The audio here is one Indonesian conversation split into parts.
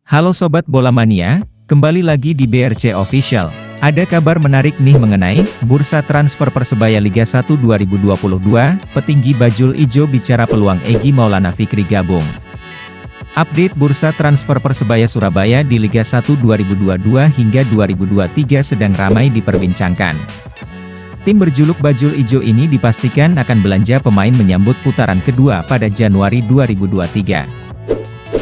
Halo Sobat Bola Mania, kembali lagi di BRC Official. Ada kabar menarik nih mengenai bursa transfer Persebaya Liga 1 2022, petinggi bajul ijo bicara peluang Egy Maulana Fikri gabung. Update bursa transfer Persebaya Surabaya di Liga 1 2022 hingga 2023 sedang ramai diperbincangkan. Tim berjuluk Bajul Ijo ini dipastikan akan belanja pemain menyambut putaran kedua pada Januari 2023.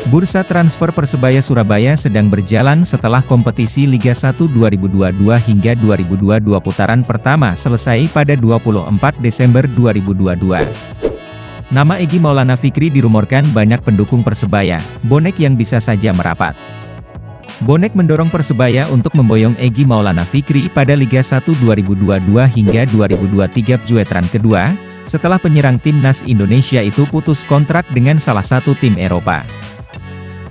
Bursa transfer Persebaya Surabaya sedang berjalan setelah kompetisi Liga 1 2022 hingga 2022 putaran pertama selesai pada 24 Desember 2022. Nama Egy Maulana Fikri dirumorkan banyak pendukung Persebaya, bonek yang bisa saja merapat. Bonek mendorong Persebaya untuk memboyong Egy Maulana Fikri pada Liga 1 2022 hingga 2023 Juetran kedua, setelah penyerang timnas Indonesia itu putus kontrak dengan salah satu tim Eropa.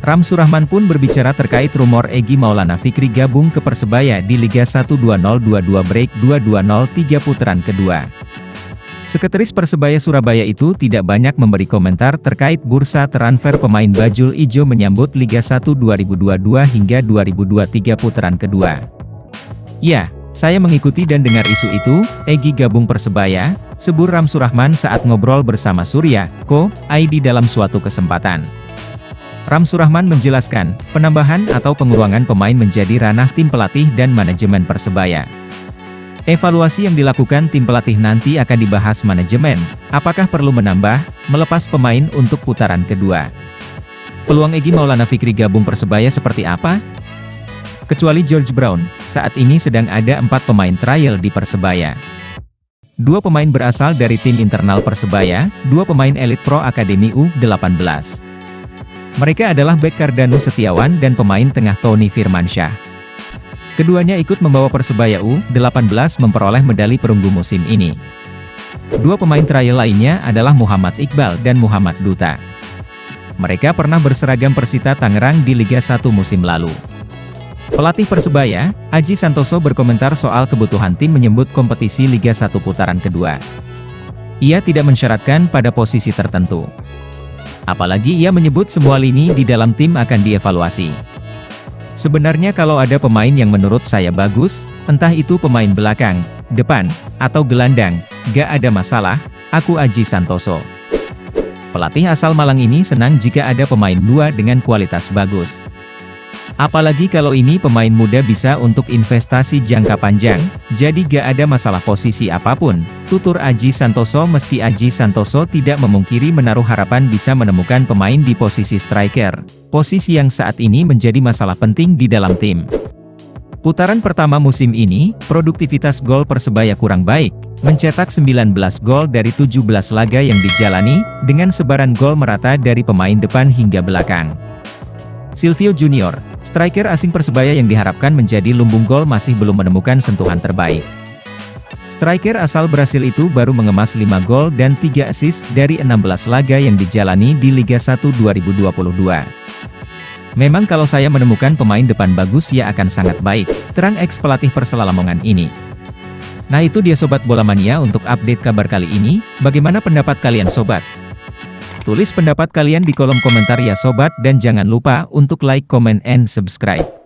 Ram Surahman pun berbicara terkait rumor Egy Maulana Fikri gabung ke Persebaya di Liga 1 2022 Break 2203 putaran kedua. Sekretaris Persebaya Surabaya itu tidak banyak memberi komentar terkait bursa transfer pemain bajul ijo menyambut Liga 1 2022 hingga 2023 putaran kedua. Ya, saya mengikuti dan dengar isu itu, Egy gabung Persebaya, sebut Ram Surahman saat ngobrol bersama Surya Co.id dalam suatu kesempatan. Ram Surahman menjelaskan, penambahan atau pengurangan pemain menjadi ranah tim pelatih dan manajemen Persebaya. Evaluasi yang dilakukan tim pelatih nanti akan dibahas manajemen, apakah perlu menambah, melepas pemain untuk putaran kedua. Peluang Egy Maulana Fikri gabung Persebaya seperti apa? Kecuali George Brown, saat ini sedang ada 4 pemain trial di Persebaya. 2 pemain berasal dari tim internal Persebaya, 2 pemain elit Pro Akademi U18. Mereka adalah bek Cardano Setiawan dan pemain tengah Tony Firmansyah. Keduanya ikut membawa Persebaya U18 memperoleh medali perunggu musim ini. 2 pemain trial lainnya adalah Muhammad Iqbal dan Muhammad Duta. Mereka pernah berseragam Persita Tangerang di Liga 1 musim lalu. Pelatih Persebaya, Aji Santoso berkomentar soal kebutuhan tim menyambut kompetisi Liga 1 putaran kedua. Ia tidak mensyaratkan pada posisi tertentu. Apalagi ia menyebut semua lini di dalam tim akan dievaluasi. Sebenarnya kalau ada pemain yang menurut saya bagus, entah itu pemain belakang, depan, atau gelandang, gak ada masalah, aku Aji Santoso. Pelatih asal Malang ini senang jika ada pemain dua dengan kualitas bagus. Apalagi kalau ini pemain muda bisa untuk investasi jangka panjang, jadi gak ada masalah posisi apapun, tutur Aji Santoso. Meski Aji Santoso tidak memungkiri menaruh harapan bisa menemukan pemain di posisi striker, posisi yang saat ini menjadi masalah penting di dalam tim. Putaran pertama musim ini, produktivitas gol Persebaya kurang baik, mencetak 19 gol dari 17 laga yang dijalani, dengan sebaran gol merata dari pemain depan hingga belakang. Silvio Junior, striker asing Persebaya yang diharapkan menjadi lumbung gol masih belum menemukan sentuhan terbaik. Striker asal Brasil itu baru mengemas 5 gol dan 3 assist dari 16 laga yang dijalani di Liga 1 2022. Memang kalau saya menemukan pemain depan bagus ya akan sangat baik, terang ex-pelatih Persela Lamongan ini. Nah itu dia Sobat Bola Mania untuk update kabar kali ini, bagaimana pendapat kalian Sobat? Tulis pendapat kalian di kolom komentar ya Sobat dan jangan lupa untuk like, comment, and subscribe.